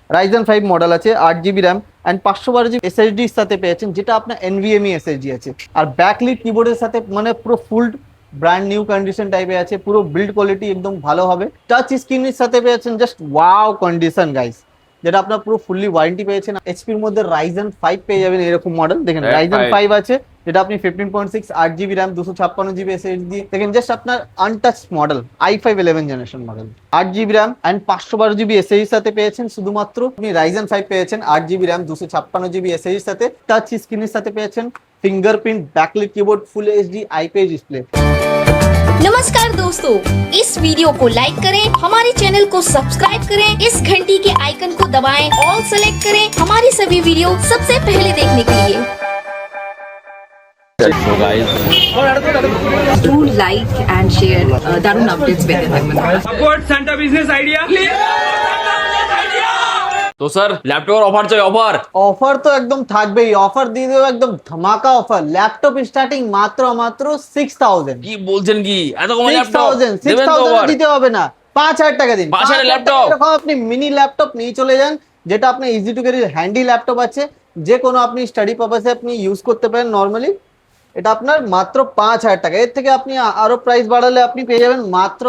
Ryzen 5 model আছে, 8 GB RAM and 512 GB এসএসডির সাথে পেয়েছেন, যেটা আপনার এনভিএমই এসএসডি আছে। আর ব্যাকলিট কিবোর্ডের সাথে মানে পুরো ফুল ব্র্যান্ড নিউ কন্ডিশন টাইপে আছে, পুরো বিল্ড কোয়ালিটি একদম ভালো হবে। টাচ স্ক্রিনের সাথে পেয়েছেন জাস্ট ওয়াও কন্ডিশন গাইস, যেটা আপনার পুরো ফুললি ওয়ারেন্টি পেয়েছেন। এইচপির মধ্যে রাইজেন 5 পেয়ে যাবেন এরকম মডেল, দেখেন রাইজেন 5 আছে, যেটা আপনি 15.6 8 জিবি র্যাম 256 জিবি এসএসডি দেখেন, জাস্ট আপনার untouch model i5 11 generation model. 8 GB RAM and 512 GB এসএসডির সাথে পেয়েছেন, শুধুমাত্র আপনি রাইজেন 5 পেয়েছেন 8 জিবি র্যাম 256 জিবি এসএসডির সাথে। টাচ স্ক্রিনের সাথে পেয়েছেন fingerprint backlit keyboard full HD IPS display. नमस्कार दोस्तों, इस वीडियो को लाइक करें, हमारे चैनल को सब्सक्राइब करें, इस घंटी के आइकन को दबाएं, ऑल सेलेक्ट करें हमारी सभी वीडियो सबसे पहले देखने के लिए। So guys, do like and share দারুণ আপডেটস পেতে থাকবেন। Support Santa Business Idea. তো স্যার ল্যাপটপের অফার চাই, অফার তো একদম থাকবেই, অফার দিয়ে দেবো একদম ধামাকা অফার। ল্যাপটপ স্টার্টিং মাত্র 6000। কি বলছেন কি এত কম ল্যাপটপ 6000 দিতে হবে না, 5000 টাকা দিন। 5000 ল্যাপটপ এরকম আপনি মিনি ল্যাপটপ নিয়ে চলে যান, যেটা আপনার easy to carry handy laptop আছে, যে কোনো আপনি স্টাডি পারপাসে আপনি ইউজ করতে পারেন নরমালি। এটা আপনার মাত্র 5000 টাকা। এর থেকে আপনি আরো প্রাইস বাড়ালে আপনি পেয়ে যাবেন মাত্র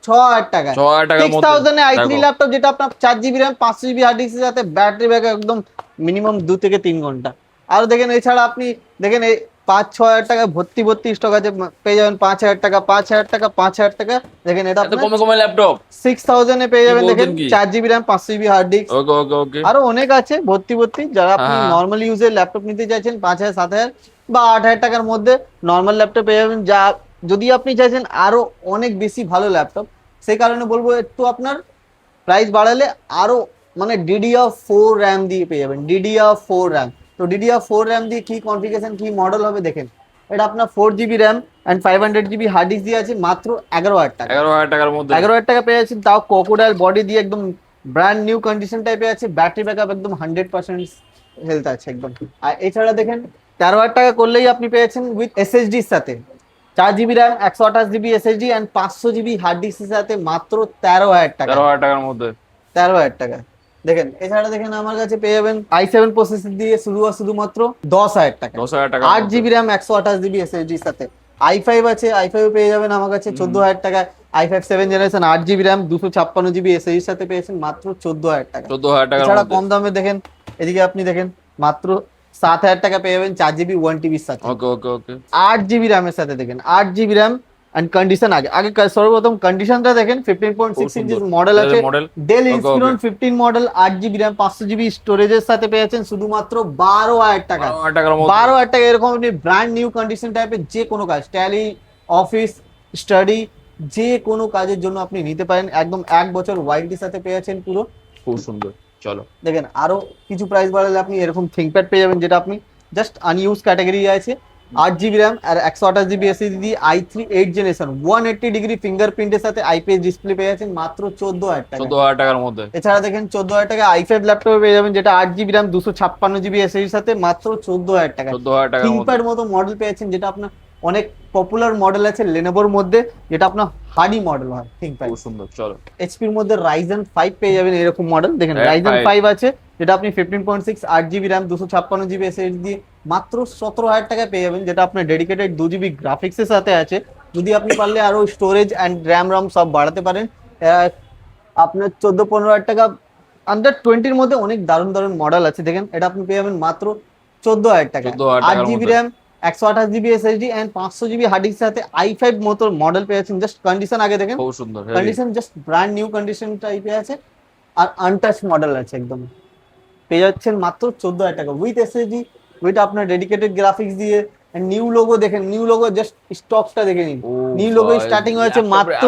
6000 টাকা। 6000 এ i3 ল্যাপটপ, যেটা আপনার 4 জিবি র্যাম 500 জিবি হার্ড ডিস্কের সাথে ব্যাটারি ব্যাকআপ একদম মিনিমাম 2 থেকে 3 ঘন্টা। আর দেখেন এছাড়া আপনি দেখেন এই 5-6000 টাকা ভর্তি স্টক আছে, পেয়ে যাবেন 5000 টাকা 5000 টাকা 5000 টাকা। দেখেন এটা এত কমে ল্যাপটপ 6000 এ পেয়ে যাবেন, দেখেন 4 GB RAM 500 GB hard disk. Okay okay okay, আরো অনেক আছে ভর্তি। যারা আপনি নরমাল ইউজের ল্যাপটপ নিতে চাইছেন 5000 7000 বা 8000 টাকার মধ্যে নরমাল ল্যাপটপ পেয়ে যাবেন। যা যদি আপনি চাইছেন আরো অনেক বেশি ভালো ল্যাপটপ, সেই কারণে বলবো একটু আপনার প্রাইস বাড়ালে আরো মানে DDR4 র্যাম দিয়ে পেয়ে যাবেন, DDR4 র্যাম। তো DDR4 র্যাম দিয়ে কি কনফিগারেশন কি মডেল হবে দেখেন, এটা আপনার 4 GB RAM and 500 GB hard disk দিয়ে আছে মাত্র 11000 টাকা। 11000 টাকার মধ্যে 11000 টাকা পেয়ে যাচ্ছেন, তাও ক্রোকোডাইল বডি দিয়ে একদম ব্র্যান্ড নিউ কন্ডিশন টাইপে আছে, ব্যাটারি ব্যাকআপ একদম 100% হেলথ আছে একদম। আর এছাড়া দেখেন 13000 টাকা করলেই আপনি পেয়েছেন উইথ এসএসডির সাথে 4 GB RAM 128 GB SSD and 500 GB hard ডিস্কের সাথে মাত্র 13000 টাকা। 13000 টাকার মধ্যে 13000 টাকা দেখেন। এছাড়া দেখেন আমার কাছে পেয়ে যাবেন i7 প্রসেসর দিয়ে শুধুমাত্র 10000 টাকা। 10000 টাকা 8 জিবি র্যাম 128 জিবি এসএসডির সাথে। i5 আছে, i5 পেয়ে যাবেন আমার কাছে 14000 টাকা। i5 7 generation 8 GB RAM 256 GB এসএসডির সাথে পেয়েছেন মাত্র 14000 টাকা। 14000 টাকা এছাড়া কম দামে দেখেন এদিকে আপনি দেখেন মাত্র 7000 টাকা পেয়ে যাবেন 4 জিবি 1 টিবির সাথে। ওকে ওকে ওকে, 8 জিবি র্যামের সাথে দেখেন 8 জিবি র্যাম অ্যান্ড কন্ডিশন আগে সর্বপ্রথম কন্ডিশনটা দেখেন 15.6 ইঞ্চিস মডেল আছে, Dell Inspiron 15 model 8 GB RAM 500 GB স্টোরেজের সাথে পেয়েছেন শুধুমাত্র 12000 টাকা। 12000 টাকা এরকম আপনি ব্র্যান্ড নিউ কন্ডিশন টাইপের যে কোনো কাজ, ট্যালি, অফিস, স্টাডি, যে কোনো কাজের জন্য আপনি নিতে পারেন। একদম 1 বছর ওয়ারেন্টির সাথে পেয়েছেন পুরো, খুব সুন্দর। চলো দেখেন আরো কিছু প্রাইস বাড়ালে আপনি এরকম থিংকপ্যাড পেয়ে যাবেন, যেটা আপনি জাস্ট আনইউজ ক্যাটাগরি আছে। 8 জিবি র্যাম আর 128 জিবি এসএসডি দিয়ে i3 8 জেনারেশন 180 ডিগ্রি ফিঙ্গারপ্রিন্টের সাথে আইপিএস ডিসপ্লে পেয়ে যাচ্ছেন মাত্র 14000 টাকা। 14000 টাকার মধ্যে। এছাড়া দেখেন 14000 টাকা i5 ল্যাপটপ পেয়ে যাবেন, যেটা 8 জিবি র্যাম 256 জিবি এসএসডির সাথে মাত্র 14000 টাকা। 14000 টাকার মধ্যে থিংকপ্যাড মতো মডেল পেয়েছেন, যেটা আপনার অনেক পপুলার মডেল আছে লেনোভোর মধ্যে, যেটা আপনার হার্ডি মডেল হয় থিংকপ্যাড। খুব সুন্দর। চলো এইচপির মধ্যে রাইজেন 5 পেয়ে যাবেন এরকম মডেল, দেখেন রাইজেন 5 আছে, যেটা আপনি 15.6 8 জিবি র্যাম 256 জিবি এসএসডি দিয়ে মাত্র 17000 টাকা পেয়ে যাবেন, যেটা আপনার ডেডিকেটেড 2 জিবি গ্রাফিক্সের সাথে আছে। যদি আপনি পারলে আরো স্টোরেজ অ্যান্ড র্যাম সব বাড়াতে পারেন, আপনার 14-15 হাজার টাকা আন্ডার 20-র মধ্যে অনেক দারুণ মডেল আছে। দেখেন এটা আপনি পেয়ে যাবেন মাত্র 14000 টাকা। 8 GB RAM 128 GB SSD and 500 GB hard ডিস্কের সাথে i5 মতো মডেল পেয়েছেন। জাস্ট কন্ডিশন আগে দেখেন, খুব সুন্দর condition just brand new condition টাইপে আছে, আর আনটাচ মডেল আছে একদম। পেয়ে যাচ্ছেন মাত্র 14000 টাকা উইথ এসএসডি, উইথ আপনার ডেডিকেটেড গ্রাফিক্স দিয়ে। নিউ লোগো দেখেন, নিউ লোগো জাস্ট স্টকটা দেখে নিন। নিউ লোগো স্টার্টিং হয়েছে মাত্র,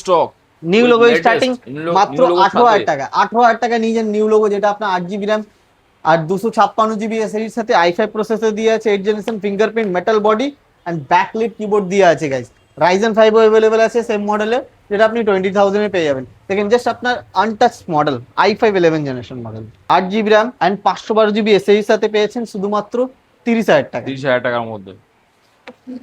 স্টক নিউ লোগো স্টার্টিং মাত্র 18000 টাকা। 18000 টাকা নিয়ে যান নিউ লোগো, যেটা আপনার 8 জিবি র্যাম আর 256 জিবি এসএসডির সাথে i5 প্রসেসর দিয়ে আছে, 8 generation fingerprint metal body and backlit keyboard দিয়ে আছে গাইস। রাইজেন 5 अवेलेबल আছে সেম মডেলে, যেটা আপনি 20000 এ পেয়ে যাবেন। দেখেন জাস্ট আপনার untouch model i5 11 generation model 8 GB RAM and 512 GB এসএসডির সাথে পেয়েছেন শুধুমাত্র 30000 টাকা। 30000 টাকার মধ্যে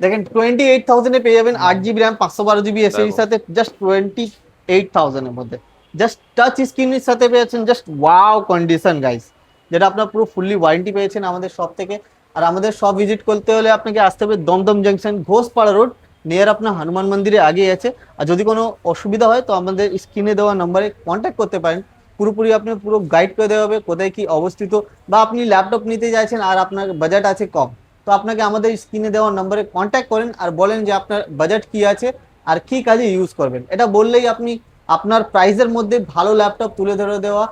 দেখেন 28000 এ পেয়ে যাবেন 8 জিবি র্যাম 512 জিবি এসএসডির সাথে জাস্ট 28000 এর মধ্যে। জাস্ট টাচ স্ক্রিনের সাথে পেয়েছেন জাস্ট ওয়াও কন্ডিশন গাইস, যেটা আপনার পুরো ফুললি ওয়ারেন্টি পেয়েছেন আমাদের শপ থেকে। আর আমাদের শপ ভিজিট করতে হলে আপনাকে আসতে হবে Dumdum junction Ghoshpara road, near আপনার হনুমান মন্দিরে আগে আছে। আর যদি কোনো অসুবিধা হয় তো আমাদের স্ক্রিনে দেওয়া নাম্বারে কন্ট্যাক্ট করতে পারেন, পুরোপুরি আপনি পুরো গাইড করে দেওয়া হবে কোথায় কি অবস্থিত। বা আপনি ল্যাপটপ নিতে চাইছেন আর আপনার বাজেট আছে কম, তো আপনাকে আমাদের স্ক্রিনে দেওয়া নাম্বারে কন্ট্যাক্ট করেন আর বলেন যে আপনার বাজেট কি আছে আর কি কাজে ইউজ করবেন। এটা বললেই আপনি আপনার প্রাইসের মধ্যে ভালো ল্যাপটপ তুলে ধরে দেওয়া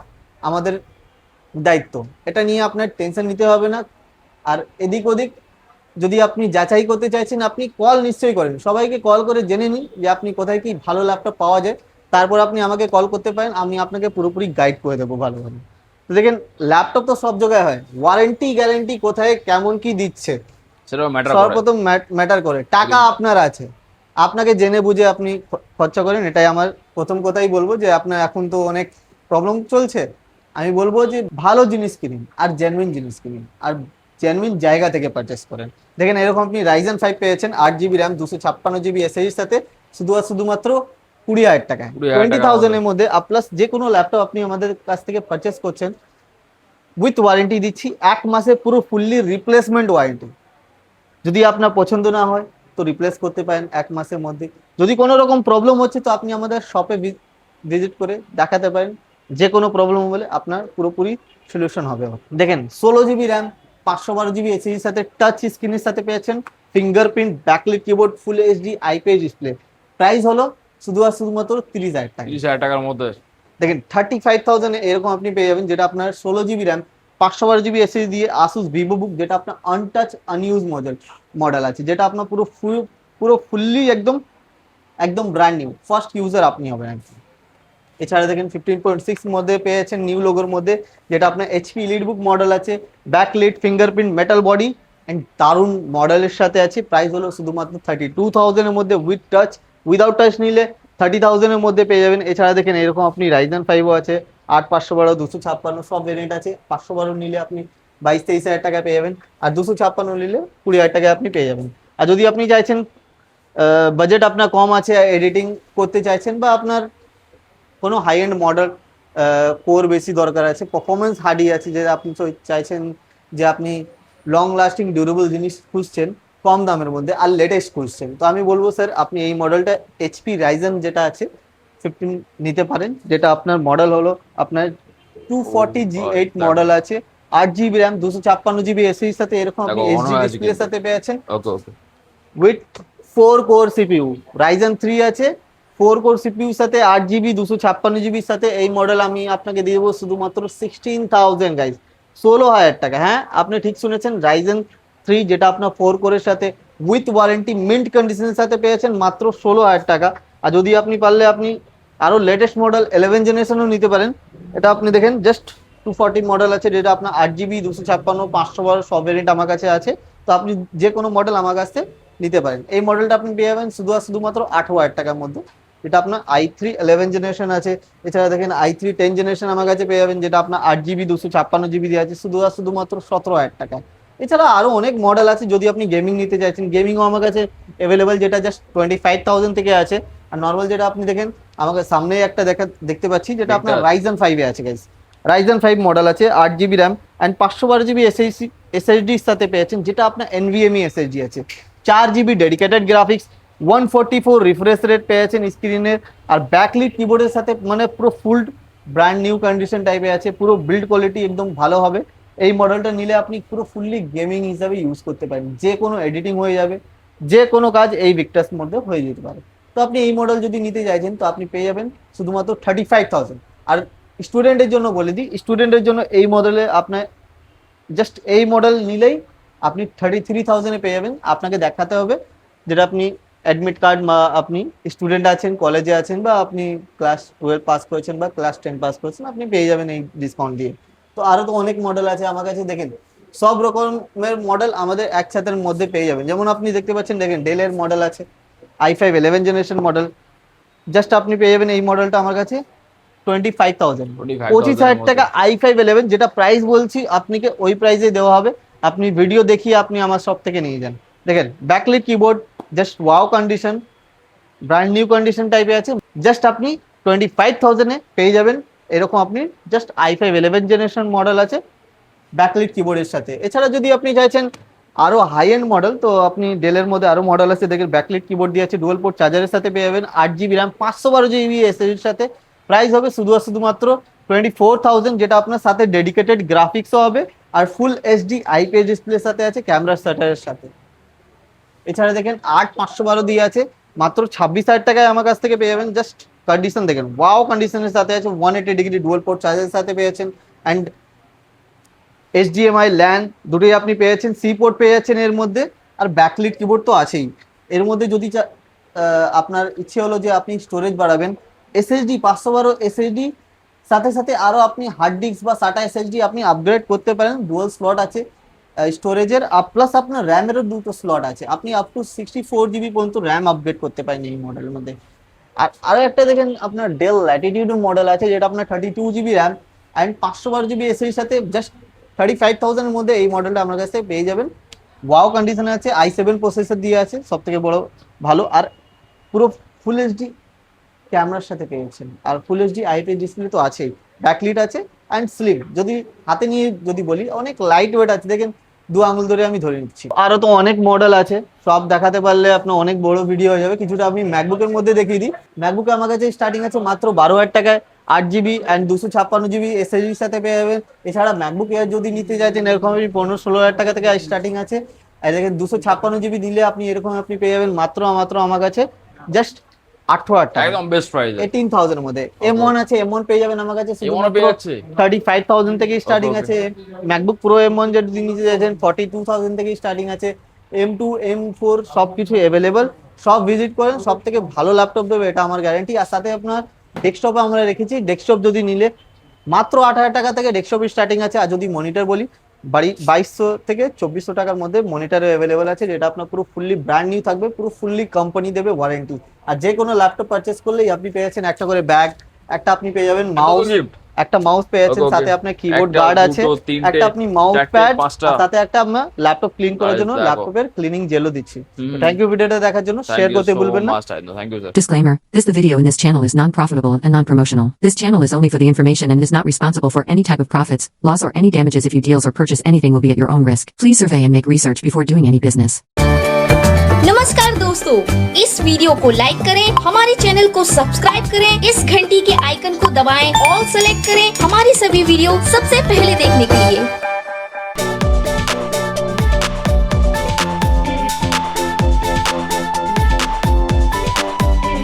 আমাদের দায়িত্ব, এটা নিয়ে আপনার টেনশন নিতে হবে না। আর এদিক ওদিক যদি আপনি যাচাই করতে চাইছেন আপনি কল নিশ্চয়ই করেন, সবাইকে কল করে জেনে নিন যে আপনি কোথায় কি ভালো ল্যাপটপ পাওয়া যায়, তারপর আপনি আমাকে কল করতে পারেন, আমি আপনাকে পুরোপুরি গাইড করে দেবো ভালোভাবে। তো দেখেন ল্যাপটপ তো সব জায়গায় হয়, ওয়ারেন্টি গ্যারেন্টি কোথায় কেমন কি দিচ্ছে সেটা ম্যাটার করে। সর্বপ্রথম ম্যাটার করে, টাকা আপনার আছে, আপনাকে জেনে বুঝে আপনি খরচা করেন, এটাই আমার প্রথম কথাই বলবো। যে আপনার এখন তো অনেক প্রবলেম চলছে, আমি বলবো যে ভালো জিনিস কিনুন আর জেনুইন জিনিস কিনুন আর জেনুইন জায়গা থেকে পারচেস করেন। দেখেন এরকম আপনি রাইজেন 5 পেয়েছেন 8 GB র্যাম 256 GB এসএসডি সাথে শুধুমাত্র 20,000 টাকায়, 20,000 20,000 এর মধ্যে। প্লাস যে কোনো ল্যাপটপ আপনি আমাদের কাছ থেকে পারচেস করছেন উইথ ওয়ারেন্টি দিচ্ছি, 1 মাসে পুরো ফুললি রিপ্লেসমেন্ট ওয়ারেন্টি। যদি আপনার পছন্দ না হয় তো রিপ্লেস করতে পারেন 1 মাসের মধ্যে। যদি কোনো রকম প্রবলেম হচ্ছে তো আপনি আমাদের শপে ভিজিট করে দেখাতে পারেন, যে কোনো প্রবলেম হলে আপনার পুরোপুরি সলিউশন হবে। দেখেন 16 GB র্যাম 512 GB এসএসডির সাথে টাচ স্ক্রিনের সাথে পেয়েছেন, fingerprint backlit keyboard full HD IPS display. Price হলো শুধুমাত্র 30,000 টাকা। 30,000 টাকার মধ্যে দেখেন 35,000 এরকম আপনি পেয়ে যাবেন, যেটা আপনার 16 GB র্যাম 512 GB এসএসডি দিয়ে আসুস ভিভো বুক, যেটা আপনার আনটাচ আনইউজ মডেল আছে, যেটা আপনার পুরো ফুললি একদম ব্র্যান্ড নিউ ফার্স্ট ইউজার আপনি হবেন একদম। এছাড়া দেখেন 15.6 মধ্যে পেয়েছেন নিউ লোগোর মধ্যে, যেটা আপনার এইচপি এলিটবুক মডেল আছে, backlit fingerprint metal body and দারুণ মডেলের সাথে আছে। প্রাইস হলো শুধুমাত্র 32,000 এর মধ্যে, উইথ টাচ উইদাউট টাচ নিলে 30,000 এর মধ্যে পেয়ে যাবেন। এছাড়া দেখেন এরকম আপনি রাইজেন 5ও আছে, 8/512 256 সব ভেরিয়েন্ট আছে। 512 নিলে আপনি 22-23 হাজার টাকা পেয়ে যাবেন, আর 256 নিলে 20,000 টাকায় আপনি পেয়ে যাবেন। আর যদি আপনি চাইছেন বাজেট আপনার কম আছে, এডিটিং করতে চাইছেন বা আপনার কোনো হাই এন্ড মডেল কোর বেশি দরকার আছে, পারফরমেন্স হার্ডি আছে, যে আপনি চাইছেন যে আপনি লং লাস্টিং ডিউরেবল জিনিস খুঁজছেন কম দামের মধ্যে আর লেটেস্ট খুঁজছেন, তো আমি বলবো স্যার আপনি এই মডেলটা এইচপি রাইজেন যেটা আছে 15 নিতে পারেন, যেটা আপনার মডেল হলো আপনার 240G8 মডেল আছে, 8 GB র্যাম 256 GB এসএসডির সাথে এরকম আপনি দেখো, এইচডি on হয়ে আছে ডিসপ্লের কিন্তু। সাথে পেয়েছেন okay okay with 4 core CPU. Ryzen 3 আছে 4 কোর সিপিইউ সাথে 8 GB 256 GB সাথে এই মডেল আমি আপনাকে দিয়ে দেবো শুধুমাত্র 16,000 গাইজ, 16,000 টাকা। হ্যাঁ আপনি ঠিক শুনেছেন, রাইজেন 3 যেটা আপনার 4 কোরের সাথে উইথ ওয়ারেন্টি মিন্ট কন্ডিশনের সাথে পেয়েছেন মাত্র 16,000 টাকা। আর যদি আপনি পারলে আপনি আরো লেটেস্ট মডেল 11 জেনারেশনও নিতে পারেন। এটা আপনি দেখেন জাস্ট 240 মডেল আছে, যেটা আপনার 8 GB 256 512 সব ভেরিয়েন্ট আমার কাছে আছে, তো আপনি যে কোনো মডেল আমার কাছ থেকে নিতে পারেন। এই মডেলটা আপনি পেয়ে যাবেন শুধুমাত্র 18,000 টাকার মধ্যে, যেটা আপনার i3 11 জেনারেশন আছে। এছাড়া দেখেন i3 10 জেনারেশন আমার কাছে পেয়ে যাবেন, যেটা আপনার 8 GB 256 GB দিয়ে আছে শুধুমাত্র 17,000 টাকা। এছাড়া আরো অনেক মডেল আছে, যদি আপনি গেমিং নিতে চাইছেন গেমিংও আমার কাছে অ্যাভেলেবেল, যেটা জাস্ট 25,000 থেকে আছে। আর নর্মাল যেটা আপনি দেখেন আমাকে সামনে একটা দেখতে পাচ্ছি, যেটা আপনার রাইজেন 5 এ আছে গাইস, রাইজেন 5 মডেল আছে, 8 GB র্যাম অ্যান্ড 512 GB এসএসডির সাথে পেয়েছেন, যেটা আপনার NVMe এসএসডি আছে, 4 GB dedicated graphics, 144 refresh rate পেয়েছেন স্ক্রিনের, আর ব্যাকলিট কিবোর্ডের সাথে মানে পুরো ফুল ব্র্যান্ড নিউ কন্ডিশন টাইপে আছে, পুরো বিল্ড কোয়ালিটি একদম ভালো হবে। এই মডেলটা নিলে আপনি পুরো ফুললি গেমিং হিসাবে ইউজ করতে পারেন, যে কোনো এডিটিং হয়ে যাবে, যে কোনো কাজ এই ভিক্টাস মধ্যে হয়ে যেতে পারে। তো আপনি এই মডেল যদি নিতে চাইছেন তো আপনি পেয়ে যাবেন শুধুমাত্র 35,000। আর স্টুডেন্টের জন্য বলে দিই, স্টুডেন্টের জন্য এই মডেলে আপনার জাস্ট এই মডেল নিলেই আপনি 33,000 পেয়ে যাবেন। আপনাকে দেখাতে হবে যেটা আপনি অ্যাডমিট কার্ড বা আপনি স্টুডেন্ট আছেন, কলেজে আছেন, বা আপনি ক্লাস 12 পাস করেছেন বা ক্লাস 10 পাস করেছেন, আপনি পেয়ে যাবেন এই ডিসকাউন্ট দিয়ে। তো আরও তো অনেক মডেল আছে আমার কাছে, দেখেন সব রকমের মডেল আমাদের একসাথের মধ্যে পেয়ে যাবেন। যেমন আপনি দেখতে পাচ্ছেন, দেখেন ডেলের মডেল আছে, i5 11 জেনারেশন মডেল, জাস্ট আপনি পেয়ে যাবেন এই মডেলটা আমার কাছে 25,000, 25,000 টাকা i5 11, যেটা প্রাইস বলছি আপনাকে ওই প্রাইসে দেওয়া হবে। আপনি ভিডিও দেখিয়ে আপনি আমার শপ থেকে নিয়ে যান। দেখেন backlit keyboard just wow condition, brand new condition টাইপে আছে, জাস্ট আপনি 25,000-এ পেয়ে যাবেন এরকম আপনি জাস্ট i5 11 জেনারেশন মডেল আছে ব্যাকলিট কিবোর্ডের সাথে। এছাড়া যদি আপনি চাইছেন আরো হাই এন্ড মডেল, তো আপনি ডেলের মধ্যে আরো মডেল আছে, দেখেন ব্যাকলিট কিবোর্ড দিয়ে আছে, ডুয়াল পোর্ট চার্জারের সাথে পেয়ে যাবেন, 8GB র্যাম, 512GB এসএসডির সাথে। প্রাইস হবে শুধুমাত্র 24,000, যেটা আপনার সাথে ডেডিকেটেড গ্রাফিক্সও হবে আর ফুল এইচডি আইপিএস ডিসপ্লের সাথে আছে, ক্যামেরা শাটারের সাথে। এছাড়া দেখেন 8512 দিয়ে আছে মাত্র 26,000 টাকায় আমার কাছ থেকে পেয়ে যাবেন। জাস্ট কন্ডিশন দেখেন, ওয়াও কন্ডিশনের সাথে আছে, 180° ডুয়াল পোর্ট চার্জারের সাথে পেয়েছেন অ্যান্ড HDMI ল্যান দুটোই আপনি পেয়েছেন, সি পোর্ট পেয়ে যাচ্ছেন এর মধ্যে, আর ব্যাকলিট কিবোর্ড তো আছেই। এর মধ্যে যদি আপনার ইচ্ছে হলো যে আপনি স্টোরেজ বাড়াবেন, SSD 512 SSD সাথে সাথে আরও আপনি হার্ড ডিস্ক বা SATA SSD আপনি আপগ্রেড করতে পারেন, ডুয়াল স্লট আছে স্টোরেজের, প্লাস আপনার র্যামেরও দুটো স্লট আছে, আপনি আপ টু 64GB পর্যন্ত র্যাম আপগ্রেড করতে পারেন এই মডেলের মধ্যে। আর আরও একটা দেখেন আপনার ডেল ল্যাটিটিউড মডেল আছে, যেটা আপনার 32GB র্যাম অ্যান্ড 512GB এসএসডির সাথে জাস্ট 35,000-এর মধ্যে এই মডেলটা আমার কাছে পেয়ে যাবেন। ওয়াও কন্ডিশনে আছে, i7 প্রসেসর দিয়ে আছে, সব থেকে বড় ভালো, আর পুরো ফুল এইচডি ক্যামেরার সাথে পেয়েছেন, আর ফুল এইচডি আইপিএস ডিসপ্লে তো আছেই, ব্যাকলিট আছে অ্যান্ড স্লিম। যদি হাতে নিয়ে যদি বলি, অনেক লাইট ওয়েট আছে, দেখেন 2 আঙুল ধরে আমি ধরে নিচ্ছি। আরও তো অনেক মডেল আছে, সব দেখাতে পারলে আপনার অনেক বড় ভিডিও হয়ে যাবে। কিছুটা আমি ম্যাকবুকের মধ্যে দেখিয়ে দিই। ম্যাকবুকে আমার কাছে স্টার্টিং আছে মাত্র 12,000 টাকায়, 8GB অ্যান্ড 256GB এসএসডির সাথে পেয়ে যাবেন। এছাড়া ম্যাকবুক এয়ার যদি নিতে চাইছেন, এরকম 15-16,000 টাকা থেকে স্টার্টিং আছে। আর দেখেন 256GB দিলে আপনি এরকম আপনি পেয়ে যাবেন মাত্র আমার কাছে জাস্ট 18,000 টাকা, একদম বেস্ট প্রাইস 18,000 এর মধ্যে। M1 আছে, M1 পেয়ে যাবেন আমার কাছে M1 পেয়ে যাচ্ছে 35,000 থেকে স্টার্টিং Okay, আছে। ম্যাকবুক প্রো M1 যদি নিতে চাইছেন 42,000 থেকে স্টার্টিং আছে। M2 M4 সবকিছু অ্যাভেলেবল, সব ভিজিট করেন, সব থেকে ভালো ল্যাপটপ দেবে এটা আমার গ্যারান্টি। আর সাথে আপনার ডেস্কটপে আমরা রেখেছি, ডেস্কটপ যদি নিলে মাত্র 8,000 টাকা থেকে ডেস্কটপ স্টার্টিং আছে। আর যদি মনিটর বলি, 2200 থেকে 2400 টাকার মধ্যে মনিটরে অ্যাভেলেবল আছে, যেটা আপনার পুরো ফুললি ব্র্যান্ড নিউ থাকবে, পুরো ফুললি কোম্পানি দেবে ওয়ারেন্টি। আর যে কোনো ল্যাপটপ পারচেস করলেই আপনি পেয়েছেন একটা করে ব্যাগ, একটা আপনি পেয়ে যাবেন মাউস, একটা মাউস পেয়েছেন, Okay, সাথে okay. আপনার কিবোর্ড একটা, গার্ড আছে, দুটো, তিনটে, একটা আপনি মাউস চারটে, প্যাড, পাঁচটা। সাথে একটা আমরা ল্যাপটপ ক্লিন করার Guys, জন্য দেখো। ল্যাপটপের ক্লিনিং জেলও দিচ্ছি। হুম। থ্যাংক ইউ ভিডিওটা দেখার জন্য, শেয়ার করতে ভুলবেন না। Thank you sir. Disclaimer, the video in this channel is non-profitable and non-promotional. This channel is only for the information and is not responsible for any type of profits, loss or any damages. If you deals or purchase anything will be at your own risk. Please survey and make research before doing any business. नमस्कार दोस्तों, इस video को like करें, हमारे channel को subscribe करें, इस घंटी के आइकन को दबाएं, ऑल सेलेक्ट करें हमारी सभी वीडियो सबसे पहले देखने के लिए।